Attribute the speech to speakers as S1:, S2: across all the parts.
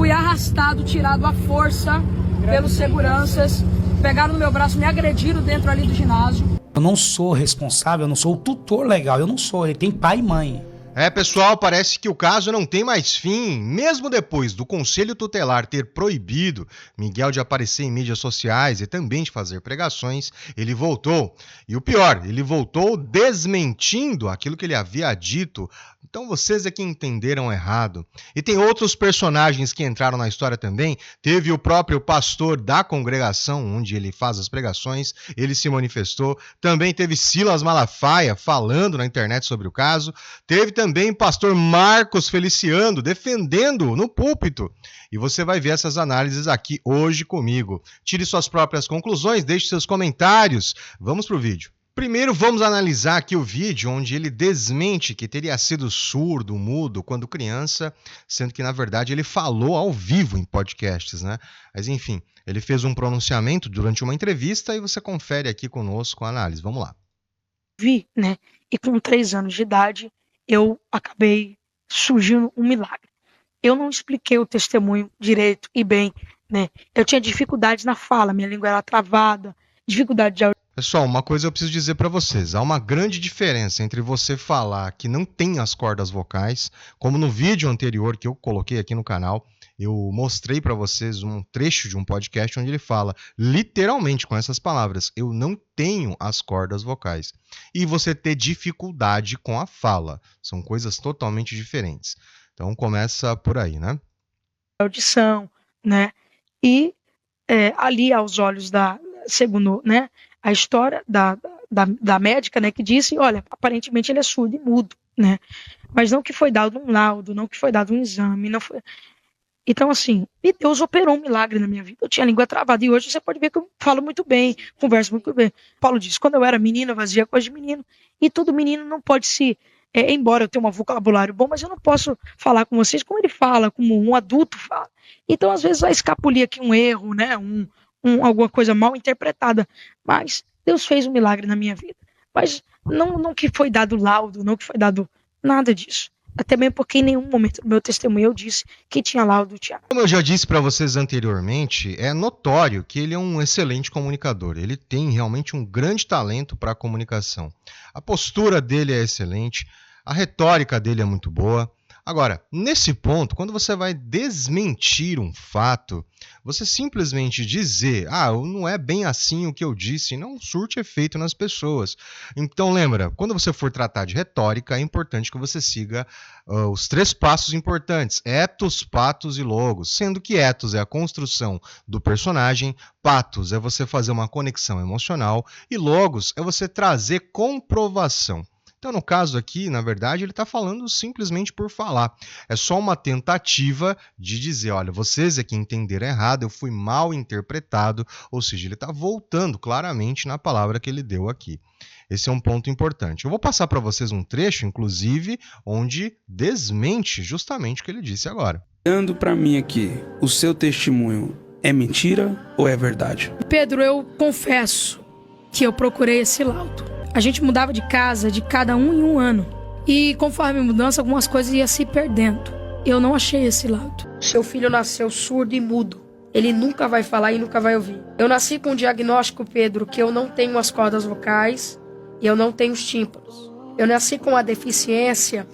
S1: Fui arrastado, tirado à força pelos seguranças. Pegaram no meu braço, me agrediram dentro ali do ginásio.
S2: Eu não sou responsável, eu não sou o tutor legal, eu não sou, ele tem pai e mãe.
S3: Pessoal, parece que o caso não tem mais fim. Mesmo depois do Conselho Tutelar ter proibido Miguel de aparecer em mídias sociais e também de fazer pregações, ele voltou. E o pior, ele voltou desmentindo aquilo que ele havia dito. Então vocês é que entenderam errado. E tem outros personagens que entraram na história também. Teve o próprio pastor da congregação, onde ele faz as pregações, ele se manifestou. Também teve Silas Malafaia falando na internet sobre o caso. Teve também pastor Marcos Feliciano defendendo no púlpito. E você vai ver essas análises aqui hoje comigo. Tire suas próprias conclusões, deixe seus comentários. Vamos pro vídeo. Primeiro vamos analisar aqui o vídeo onde ele desmente que teria sido surdo, mudo quando criança, sendo que na verdade ele falou ao vivo em podcasts, né? Mas enfim, ele fez um pronunciamento durante uma entrevista e você confere aqui conosco a análise. Vamos lá.
S4: Vi, né? E com 3 anos de idade, eu acabei surgindo um milagre. Eu não expliquei o testemunho direito e bem, né? Eu tinha dificuldade na fala, minha língua era travada, dificuldade de...
S3: Pessoal, uma coisa eu preciso dizer para vocês. Há uma grande diferença entre você falar que não tem as cordas vocais, como no vídeo anterior que eu coloquei aqui no canal, eu mostrei para vocês um trecho de um podcast onde ele fala literalmente com essas palavras: eu não tenho as cordas vocais. E você ter dificuldade com a fala. São coisas totalmente diferentes. Então começa por aí, né?
S4: Audição, né? E ali aos olhos segundo, né, a história da médica, né, que disse, olha, aparentemente ele é surdo e mudo, né? Mas não que foi dado um laudo, não que foi dado um exame, não foi... Então, assim, e Deus operou um milagre na minha vida. Eu tinha a língua travada e hoje você pode ver que eu falo muito bem, converso muito bem. Paulo diz, quando eu era menino, eu fazia coisa de menino. E todo menino não pode se... embora eu tenha um vocabulário bom, mas eu não posso falar com vocês como ele fala, como um adulto fala. Então, às vezes, vai escapulir aqui um erro, né? Alguma coisa mal interpretada. Mas Deus fez um milagre na minha vida. Mas não que foi dado laudo, não que foi dado nada disso. Até mesmo porque em nenhum momento do meu testemunho eu disse que tinha laudo, Tiago.
S3: Como eu já disse para vocês anteriormente, é notório que ele é um excelente comunicador. Ele tem realmente um grande talento para a comunicação. A postura dele é excelente, a retórica dele é muito boa. Agora, nesse ponto, quando você vai desmentir um fato, você simplesmente dizer, não é bem assim o que eu disse, não surte efeito nas pessoas. Então lembra, quando você for tratar de retórica, é importante que você siga os 3 passos importantes, ethos, patos e logos, sendo que ethos é a construção do personagem, patos é você fazer uma conexão emocional e logos é você trazer comprovação. Então, no caso aqui, na verdade, ele está falando simplesmente por falar. É só uma tentativa de dizer, olha, vocês é que entenderam errado, eu fui mal interpretado, ou seja, ele está voltando claramente na palavra que ele deu aqui. Esse é um ponto importante. Eu vou passar para vocês um trecho, inclusive, onde desmente justamente o que ele disse agora.
S5: Dando para mim aqui, o seu testemunho é mentira ou é verdade?
S1: Pedro, eu confesso que eu procurei esse laudo. A gente mudava de casa de cada um em um ano. E conforme a mudança, algumas coisas iam se perdendo. Eu não achei esse laudo. Seu filho nasceu surdo e mudo. Ele nunca vai falar e nunca vai ouvir. Eu nasci com o diagnóstico, Pedro, que eu não tenho as cordas vocais e eu não tenho os tímpanos. Eu nasci com a deficiência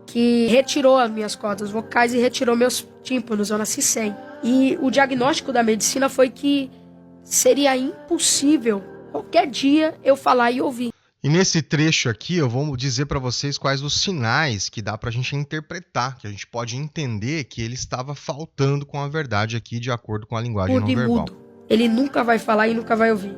S1: que retirou as minhas cordas vocais e retirou meus tímpanos. Eu nasci sem. E o diagnóstico da medicina foi que seria impossível qualquer dia eu falar e ouvir.
S3: E nesse trecho aqui eu vou dizer para vocês quais os sinais que dá para a gente interpretar, que a gente pode entender que ele estava faltando com a verdade aqui de acordo com a linguagem não verbal.
S1: Mudo. Ele nunca vai falar e nunca vai ouvir.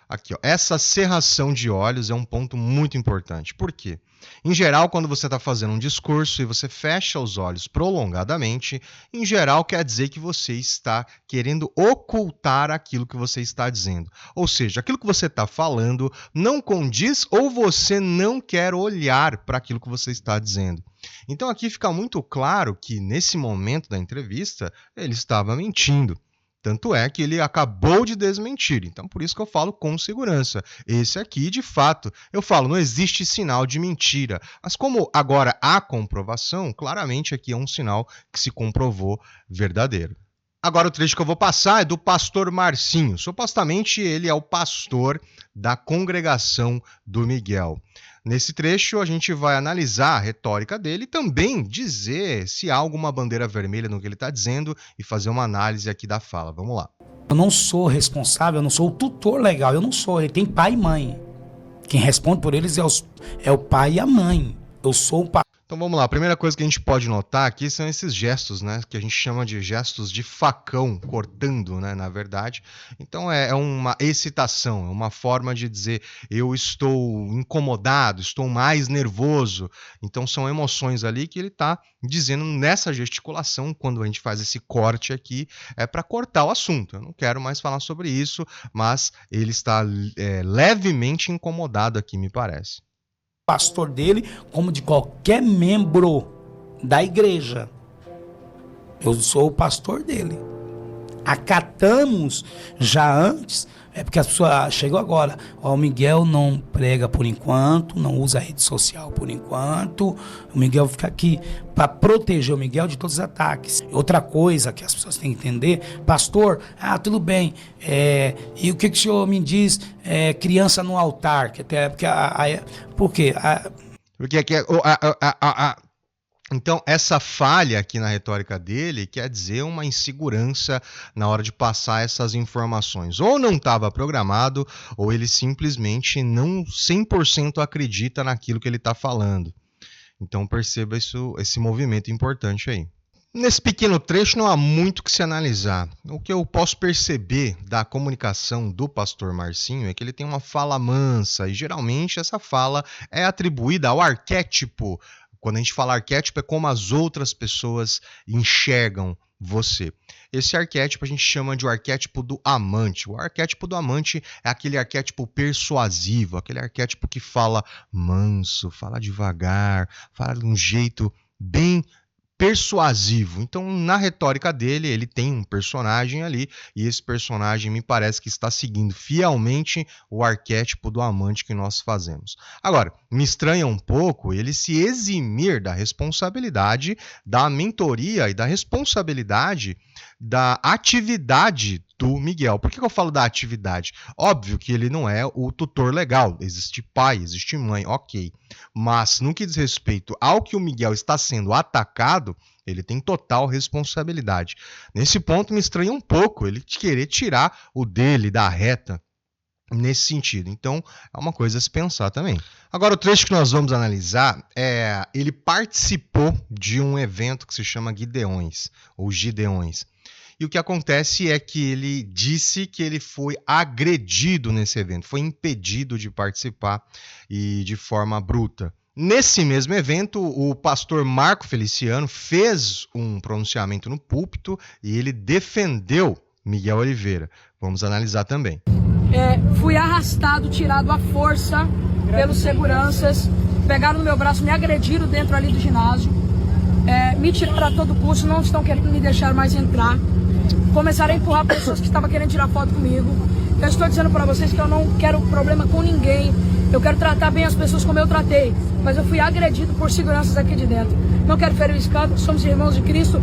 S3: Aqui, ó, essa cerração de olhos é um ponto muito importante. Por quê? Em geral, quando você está fazendo um discurso e você fecha os olhos prolongadamente, em geral quer dizer que você está querendo ocultar aquilo que você está dizendo. Ou seja, aquilo que você está falando não condiz ou você não quer olhar para aquilo que você está dizendo. Então aqui fica muito claro que nesse momento da entrevista ele estava mentindo. Tanto é que ele acabou de desmentir. Então, por isso que eu falo com segurança. Esse aqui, de fato, eu falo, não existe sinal de mentira. Mas como agora há comprovação, claramente aqui é um sinal que se comprovou verdadeiro. Agora o trecho que eu vou passar é do pastor Marcinho. Supostamente ele é o pastor da congregação do Miguel. Nesse trecho a gente vai analisar a retórica dele e também dizer se há alguma bandeira vermelha no que ele está dizendo e fazer uma análise aqui da fala. Vamos lá.
S2: Eu não sou responsável, eu não sou o tutor legal, eu não sou. Ele tem pai e mãe. Quem responde por eles é o pai e a mãe. Eu sou o pai.
S3: Então vamos lá, a primeira coisa que a gente pode notar aqui são esses gestos, né, que a gente chama de gestos de facão, cortando, né, na verdade. Então é uma excitação, é uma forma de dizer eu estou incomodado, estou mais nervoso. Então são emoções ali que ele está dizendo nessa gesticulação, quando a gente faz esse corte aqui, é para cortar o assunto. Eu não quero mais falar sobre isso, mas ele está levemente incomodado aqui, me parece.
S2: Pastor dele, como de qualquer membro da igreja. Eu sou o pastor dele. Acatamos já antes, porque as pessoas chegou agora. O Miguel não prega por enquanto, não usa rede social por enquanto. O Miguel fica aqui para proteger o Miguel de todos os ataques. Outra coisa que as pessoas têm que entender, pastor, tudo bem. E o que o senhor me diz? Criança no altar, que até por quê?
S3: Então, essa falha aqui na retórica dele quer dizer uma insegurança na hora de passar essas informações. Ou não estava programado, ou ele simplesmente não 100% acredita naquilo que ele está falando. Então, perceba esse movimento importante aí. Nesse pequeno trecho não há muito que se analisar. O que eu posso perceber da comunicação do pastor Marcinho é que ele tem uma fala mansa e geralmente essa fala é atribuída ao arquétipo. Quando a gente fala arquétipo é como as outras pessoas enxergam você. Esse arquétipo a gente chama de o arquétipo do amante. O arquétipo do amante é aquele arquétipo persuasivo, aquele arquétipo que fala manso, fala devagar, fala de um jeito bem persuasivo. Então, na retórica dele, ele tem um personagem ali, e esse personagem me parece que está seguindo fielmente o arquétipo do amante que nós fazemos. Agora, me estranha um pouco ele se eximir da responsabilidade da mentoria e da responsabilidade da atividade do Miguel. Por que eu falo da atividade? Óbvio que ele não é o tutor legal. Existe pai, existe mãe, ok. Mas no que diz respeito ao que o Miguel está sendo atacado, ele tem total responsabilidade. Nesse ponto me estranha um pouco ele querer tirar o dele da reta nesse sentido. Então, é uma coisa a se pensar também. Agora, o trecho que nós vamos analisar ele participou de um evento que se chama Gideões, ou Gideões. E o que acontece é que ele disse que ele foi agredido nesse evento, foi impedido de participar e de forma bruta. Nesse mesmo evento, o pastor Marco Feliciano fez um pronunciamento no púlpito e ele defendeu Miguel Oliveira. Vamos analisar também.
S1: Fui arrastado, tirado à força pelos seguranças, pegaram no meu braço, me agrediram dentro ali do ginásio, me tiraram a todo custo, não estão querendo me deixar mais entrar. Começaram a empurrar pessoas que estavam querendo tirar foto comigo. Eu estou dizendo para vocês que eu não quero problema com ninguém. Eu quero tratar bem as pessoas como eu tratei. Mas eu fui agredido por seguranças aqui de dentro. Não quero ferir o escândalo, somos irmãos de Cristo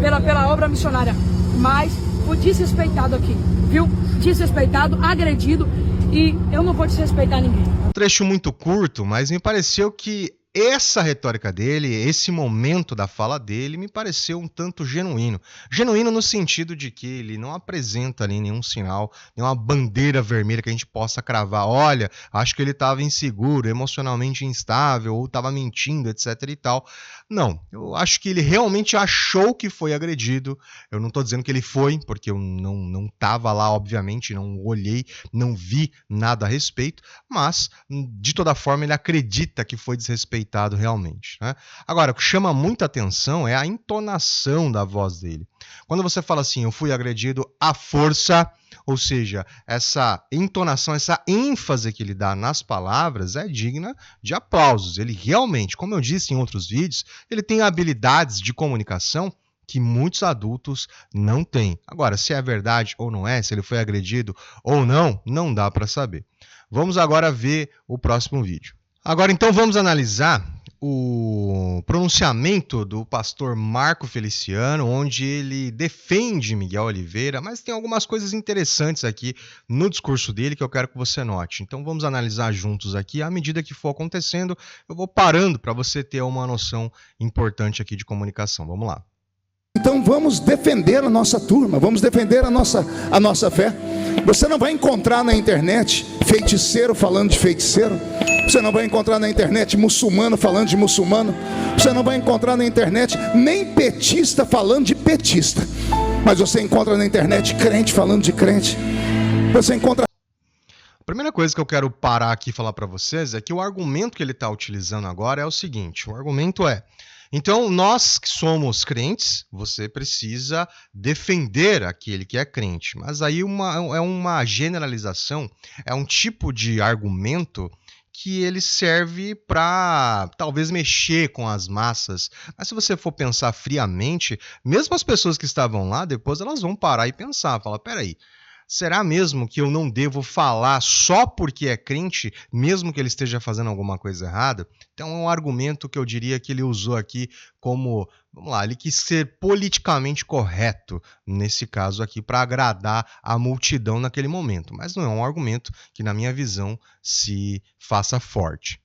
S1: pela obra missionária. Mas fui desrespeitado aqui, viu? Desrespeitado, agredido e eu não vou desrespeitar ninguém.
S3: Um trecho muito curto, mas me pareceu que essa retórica dele, esse momento da fala dele, me pareceu um tanto genuíno. Genuíno no sentido de que ele não apresenta ali nenhum sinal, nenhuma bandeira vermelha que a gente possa cravar. Olha, acho que ele estava inseguro, emocionalmente instável, ou estava mentindo, etc e tal. Não, eu acho que ele realmente achou que foi agredido. Eu não estou dizendo que ele foi, porque eu não estava lá, obviamente, não olhei, não vi nada a respeito, mas, de toda forma, ele acredita que foi desrespeitado realmente, né? Agora, o que chama muita atenção é a entonação da voz dele. Quando você fala assim, eu fui agredido à força, ou seja, essa entonação, essa ênfase que ele dá nas palavras é digna de aplausos. Ele realmente, como eu disse em outros vídeos, ele tem habilidades de comunicação que muitos adultos não têm. Agora, se é verdade ou não é, se ele foi agredido ou não, não dá para saber. Vamos agora ver o próximo vídeo. Agora, então, vamos analisar o pronunciamento do pastor Marco Feliciano, onde ele defende Miguel Oliveira, mas tem algumas coisas interessantes aqui no discurso dele que eu quero que você note. Então vamos analisar juntos aqui. À medida que for acontecendo, eu vou parando para você ter uma noção importante aqui de comunicação. Vamos lá.
S6: Então vamos defender a nossa turma, vamos defender a nossa fé. Você não vai encontrar na internet feiticeiro falando de feiticeiro. Você não vai encontrar na internet muçulmano falando de muçulmano. Você não vai encontrar na internet nem petista falando de petista. Mas você encontra na internet crente falando de crente. Você encontra...
S3: A primeira coisa que eu quero parar aqui e falar para vocês é que o argumento que ele está utilizando agora é o seguinte. O argumento é: então, nós que somos crentes, você precisa defender aquele que é crente. Mas aí é uma generalização, é um tipo de argumento que ele serve para talvez mexer com as massas. Mas se você for pensar friamente, mesmo as pessoas que estavam lá, depois elas vão parar e pensar, falar, peraí, será mesmo que eu não devo falar só porque é crente, mesmo que ele esteja fazendo alguma coisa errada? Então é um argumento que eu diria que ele usou aqui como, vamos lá, ele quis ser politicamente correto nesse caso aqui para agradar a multidão naquele momento. Mas não é um argumento que, na minha visão, se faça forte.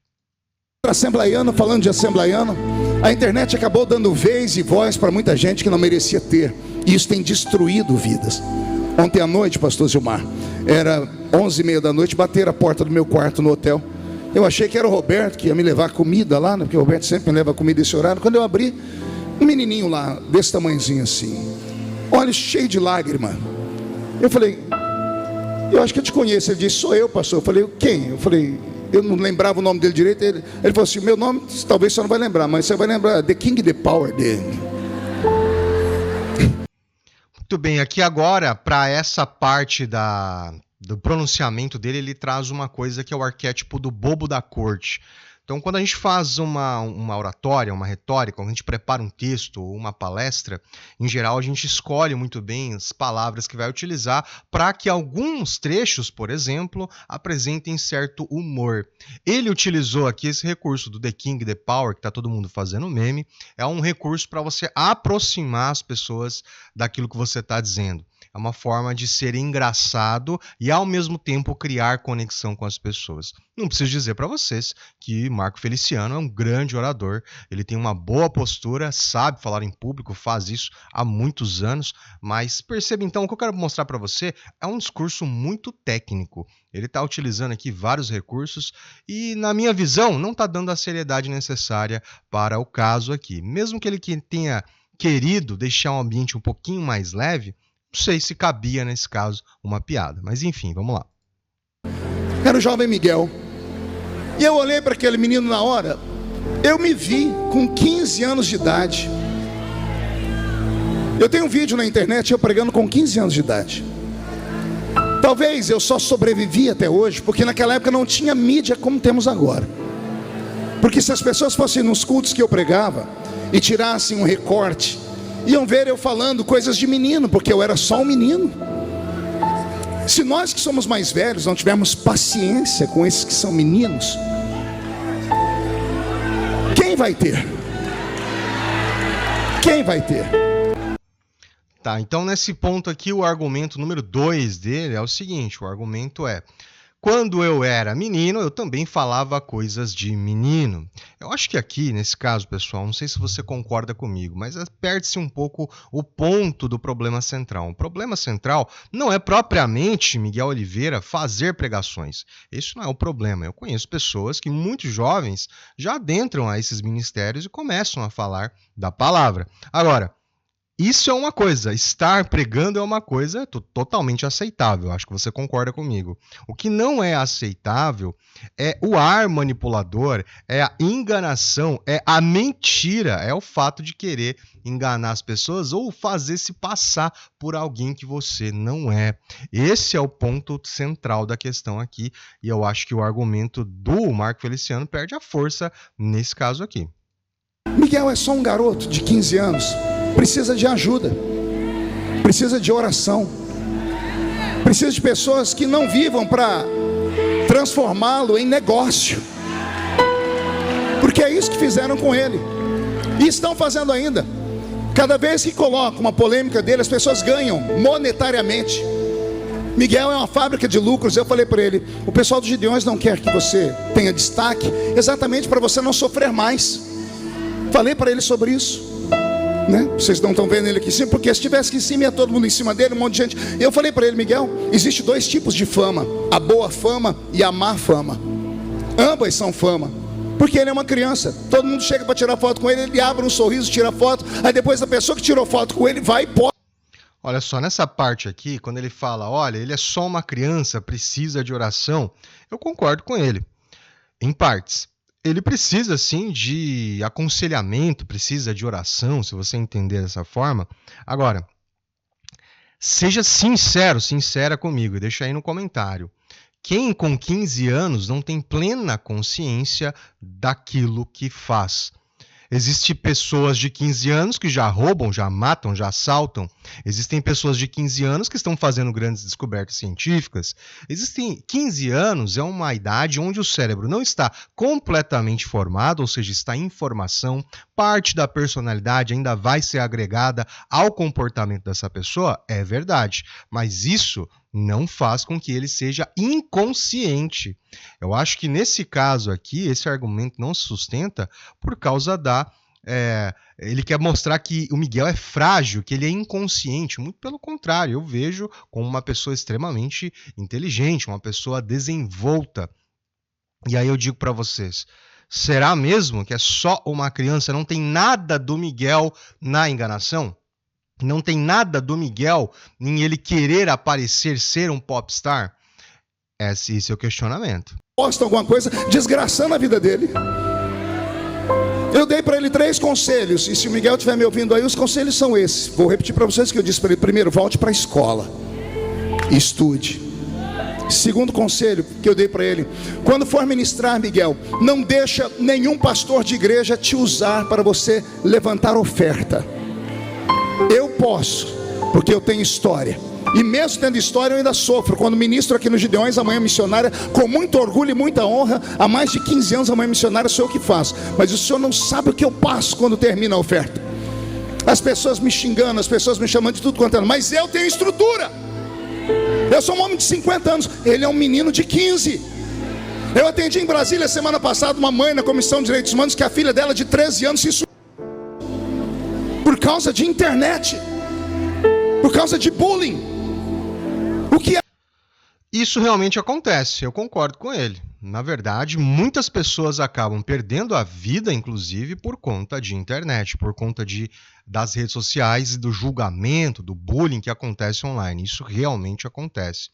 S6: Assembleiano falando de assembleiano, a internet acabou dando vez e voz para muita gente que não merecia ter. E isso tem destruído vidas. Ontem à noite, pastor Gilmar, era 11h30 da noite, bateram a porta do meu quarto no hotel. Eu achei que era o Roberto que ia me levar comida lá, né? Porque o Roberto sempre me leva comida esse horário. Quando eu abri, um menininho lá, desse tamanhozinho assim, olhos cheios de lágrima. Eu falei, eu acho que eu te conheço. Ele disse, sou eu, pastor. Eu falei, quem? Eu falei, eu não lembrava o nome dele direito. Ele falou assim, meu nome talvez você não vai lembrar, mas você vai lembrar The King, The Power dele.
S3: Muito bem, aqui agora, para essa parte do pronunciamento dele, ele traz uma coisa que é o arquétipo do bobo da corte. Então, quando a gente faz uma oratória, uma retórica, quando a gente prepara um texto ou uma palestra, em geral a gente escolhe muito bem as palavras que vai utilizar para que alguns trechos, por exemplo, apresentem certo humor. Ele utilizou aqui esse recurso do The King, The Power, que está todo mundo fazendo meme, é um recurso para você aproximar as pessoas daquilo que você está dizendo. É uma forma de ser engraçado e, ao mesmo tempo, criar conexão com as pessoas. Não preciso dizer para vocês que Marco Feliciano é um grande orador, ele tem uma boa postura, sabe falar em público, faz isso há muitos anos, mas perceba então, o que eu quero mostrar para você é um discurso muito técnico. Ele está utilizando aqui vários recursos e, na minha visão, não está dando a seriedade necessária para o caso aqui. Mesmo que ele tenha querido deixar um ambiente um pouquinho mais leve, não sei se cabia nesse caso uma piada, mas enfim, vamos lá.
S6: Era o jovem Miguel. E eu olhei para aquele menino na hora. Eu me vi com 15 anos de idade. Eu tenho um vídeo na internet eu pregando com 15 anos de idade. Talvez eu só sobrevivi até hoje porque naquela época não tinha mídia como temos agora. Porque se as pessoas fossem nos cultos que eu pregava e tirassem um recorte, iam ver eu falando coisas de menino, porque eu era só um menino. Se nós que somos mais velhos não tivermos paciência com esses que são meninos, quem vai ter? Quem vai ter?
S3: Tá, então nesse ponto aqui o argumento número 2 dele é o seguinte, o argumento é: quando eu era menino, eu também falava coisas de menino. Eu acho que aqui, nesse caso, pessoal, não sei se você concorda comigo, mas perde-se um pouco o ponto do problema central. O problema central não é propriamente Miguel Oliveira fazer pregações. Isso não é o problema. Eu conheço pessoas que, muito jovens, já adentram a esses ministérios e começam a falar da palavra. Agora, isso é uma coisa, estar pregando é uma coisa totalmente aceitável, acho que você concorda comigo. O que não é aceitável é o ar manipulador, é a enganação, é a mentira, é o fato de querer enganar as pessoas ou fazer-se passar por alguém que você não é. Esse é o ponto central da questão aqui e eu acho que o argumento do Marco Feliciano perde a força nesse caso aqui.
S6: Miguel é só um garoto de 15 anos. precisa de ajuda, precisa de oração, precisa de pessoas que não vivam para transformá-lo em negócio, porque é isso que fizeram com ele e estão fazendo ainda. Cada vez que colocam uma polêmica dele, as pessoas ganham monetariamente. Miguel é uma fábrica de lucros. Eu falei para ele: o pessoal dos Gideões não quer que você tenha destaque, exatamente para você não sofrer mais. Falei para ele sobre isso, né? Vocês não estão vendo ele aqui em cima, porque se estivesse aqui em cima ia todo mundo em cima dele, um monte de gente. Eu falei para ele: Miguel, existe 2 tipos de fama, a boa fama e a má fama. Ambas são fama, porque ele é uma criança. Todo mundo chega para tirar foto com ele, ele abre um sorriso, tira foto. Aí depois a pessoa que tirou foto com ele vai e posta.
S3: Olha só, nessa parte aqui, quando ele fala, olha, ele é só uma criança, precisa de oração, eu concordo com ele, em partes. Ele precisa, sim, de aconselhamento, precisa de oração, se você entender dessa forma. Agora, seja sincero, sincera comigo, e deixa aí no comentário. Quem com 15 anos não tem plena consciência daquilo que faz? Existem pessoas de 15 anos que já roubam, já matam, já assaltam. Existem pessoas de 15 anos que estão fazendo grandes descobertas científicas. 15 anos é uma idade onde o cérebro não está completamente formado, ou seja, está em formação. Parte da personalidade ainda vai ser agregada ao comportamento dessa pessoa, é verdade. Mas isso não faz com que ele seja inconsciente. Eu acho que nesse caso aqui, esse argumento não se sustenta por causa da... ele quer mostrar que o Miguel é frágil, que ele é inconsciente. Muito pelo contrário, eu vejo como uma pessoa extremamente inteligente, uma pessoa desenvolta. E aí eu digo para vocês, será mesmo que é só uma criança? Não tem nada do Miguel na enganação? Não tem nada do Miguel em ele querer aparecer, ser um popstar? Esse é o questionamento.
S6: Posta alguma coisa desgraçando a vida dele. Eu dei para ele 3 conselhos, e se o Miguel estiver me ouvindo aí, os conselhos são esses. Vou repetir para vocês o que eu disse para ele. Primeiro, volte para a escola, estude. Segundo conselho que eu dei para ele: quando for ministrar, Miguel, não deixa nenhum pastor de igreja te usar para você levantar oferta. Eu posso, porque eu tenho história. E mesmo tendo história, eu ainda sofro. Quando ministro aqui no Gideões, a Manhã Missionária, com muito orgulho e muita honra, há mais de 15 anos a Manhã Missionária sou eu que faço. Mas o senhor não sabe o que eu passo quando termina a oferta. As pessoas me xingando, as pessoas me chamando de tudo quanto é. Mas eu tenho estrutura. Eu sou um homem de 50 anos, ele é um menino de 15. Eu atendi em Brasília semana passada uma mãe na Comissão de Direitos Humanos que a filha dela de 13 anos se suicidou por causa de internet, por causa de bullying. O que é?
S3: Isso realmente acontece, eu concordo com ele. Na verdade, muitas pessoas acabam perdendo a vida, inclusive, por conta de internet, por conta das redes sociais e do julgamento, do bullying que acontece online. Isso realmente acontece.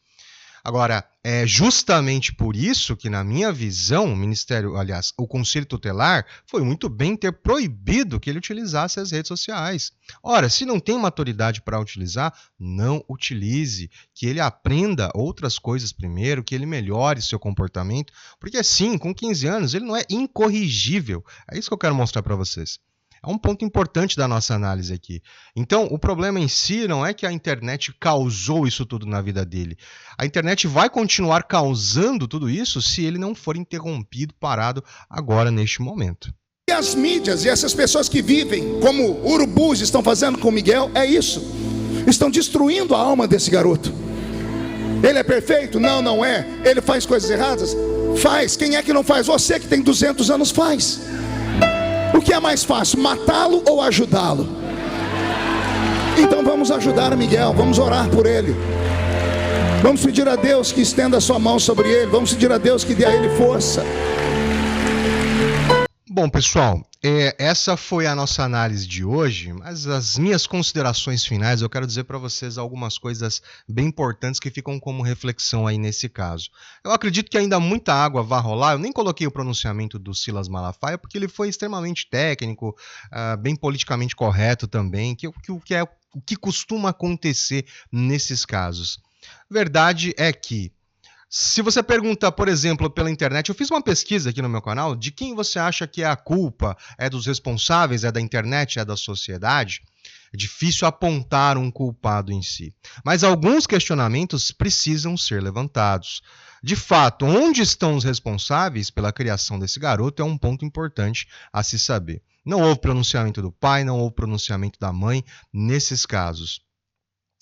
S3: Agora, é justamente por isso que, na minha visão, o Ministério, aliás, o Conselho Tutelar foi muito bem ter proibido que ele utilizasse as redes sociais. Ora, se não tem maturidade para utilizar, não utilize, que ele aprenda outras coisas primeiro, que ele melhore seu comportamento, porque sim, com 15 anos ele não é incorrigível. É isso que eu quero mostrar para vocês. É um ponto importante da nossa análise aqui. Então, o problema em si não é que a internet causou isso tudo na vida dele. A internet vai continuar causando tudo isso se ele não for interrompido, parado agora, neste momento.
S6: E as mídias e essas pessoas que vivem como urubus estão fazendo com Miguel, é isso. Estão destruindo a alma desse garoto. Ele é perfeito? Não, não é. Ele faz coisas erradas? Faz. Quem é que não faz? Você que tem 200 anos faz. O que é mais fácil, matá-lo ou ajudá-lo? Então vamos ajudar o Miguel, vamos orar por ele. Vamos pedir a Deus que estenda a sua mão sobre ele. Vamos pedir a Deus que dê a ele força.
S3: Bom, pessoal, essa foi a nossa análise de hoje, mas as minhas considerações finais, eu quero dizer para vocês algumas coisas bem importantes que ficam como reflexão aí nesse caso. Eu acredito que ainda muita água vai rolar. Eu nem coloquei o pronunciamento do Silas Malafaia, porque ele foi extremamente técnico, bem politicamente correto também, o que costuma acontecer nesses casos. Verdade é que, se você pergunta, por exemplo, pela internet, eu fiz uma pesquisa aqui no meu canal, de quem você acha que é a culpa, é dos responsáveis, é da internet, é da sociedade? É difícil apontar um culpado em si. Mas alguns questionamentos precisam ser levantados. De fato, onde estão os responsáveis pela criação desse garoto é um ponto importante a se saber. Não houve pronunciamento do pai, não houve pronunciamento da mãe nesses casos.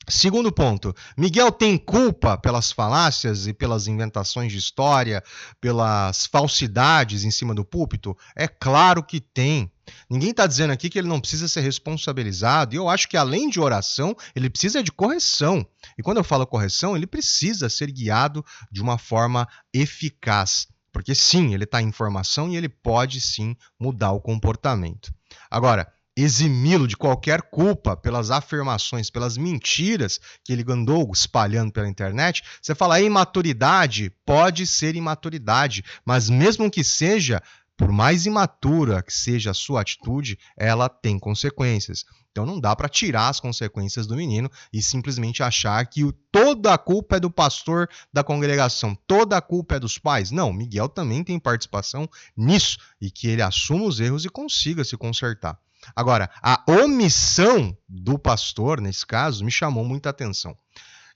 S3: Segundo ponto, Miguel tem culpa pelas falácias e pelas inventações de história, pelas falsidades em cima do púlpito? É claro que tem. Ninguém está dizendo aqui que ele não precisa ser responsabilizado, e eu acho que além de oração, ele precisa de correção. E quando eu falo correção, ele precisa ser guiado de uma forma eficaz. Porque sim, ele está em formação e ele pode sim mudar o comportamento. Agora, eximi-lo de qualquer culpa pelas afirmações, pelas mentiras que ele andou espalhando pela internet, você fala, imaturidade, pode ser imaturidade, mas mesmo que seja, por mais imatura que seja a sua atitude, ela tem consequências. Então não dá para tirar as consequências do menino e simplesmente achar que toda a culpa é do pastor da congregação, toda a culpa é dos pais. Não, Miguel também tem participação nisso e que ele assuma os erros e consiga se consertar. Agora, a omissão do pastor, nesse caso, me chamou muita atenção.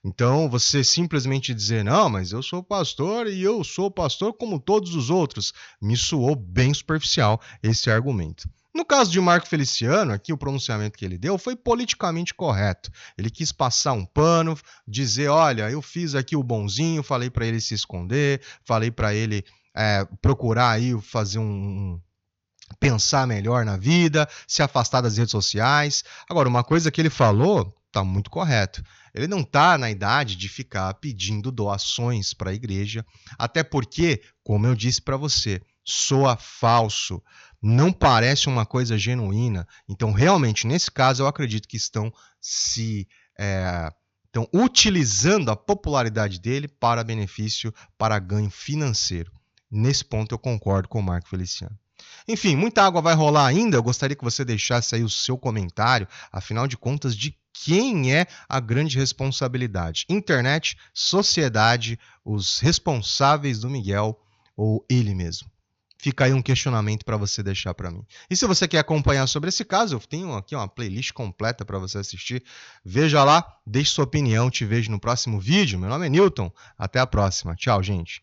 S3: Então, você simplesmente dizer, não, mas eu sou pastor e eu sou pastor como todos os outros, me soou bem superficial esse argumento. No caso de Marco Feliciano, aqui o pronunciamento que ele deu foi politicamente correto. Ele quis passar um pano, dizer, olha, eu fiz aqui o bonzinho, falei para ele se esconder, falei para ele procurar aí fazer pensar melhor na vida, se afastar das redes sociais. Agora, uma coisa que ele falou está muito correto. Ele não está na idade de ficar pedindo doações para a igreja, até porque, como eu disse para você, soa falso, não parece uma coisa genuína. Então, realmente, nesse caso, eu acredito que estão utilizando a popularidade dele para benefício, para ganho financeiro. Nesse ponto, eu concordo com o Marco Feliciano. Enfim, muita água vai rolar ainda. Eu gostaria que você deixasse aí o seu comentário, afinal de contas, de quem é a grande responsabilidade? Internet, sociedade, os responsáveis do Miguel ou ele mesmo? Fica aí um questionamento para você deixar para mim. E se você quer acompanhar sobre esse caso, eu tenho aqui uma playlist completa para você assistir. Veja lá, deixe sua opinião, te vejo no próximo vídeo. Meu nome é Newton, até a próxima. Tchau, gente.